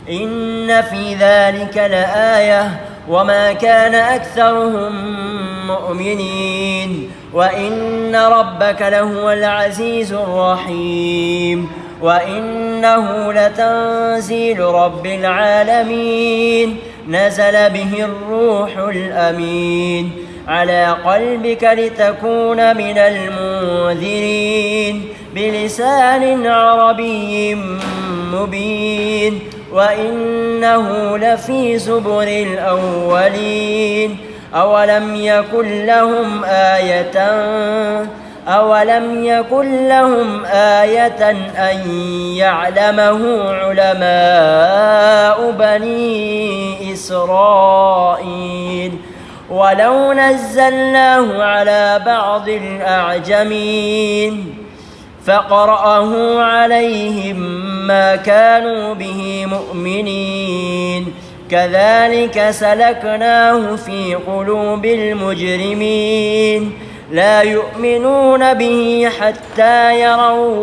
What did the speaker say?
إن في ذلك لآية وما كان أكثرهم مؤمنين وإن ربك لهو العزيز الرحيم وإنه لتنزيل رب العالمين نزل به الروح الأمين على قلبك لتكون من المنذرين بلسان عربي مبين وإنه لفي زبر الأولين أولم يكن لهم آية أن يعلمه علماء بني إسرائيل ولو نزلناه على بعض الأعجمين فقرأه عليهم ما كانوا به مؤمنين كذلك سلكناه في قلوب المجرمين لا يؤمنون به حتى يروا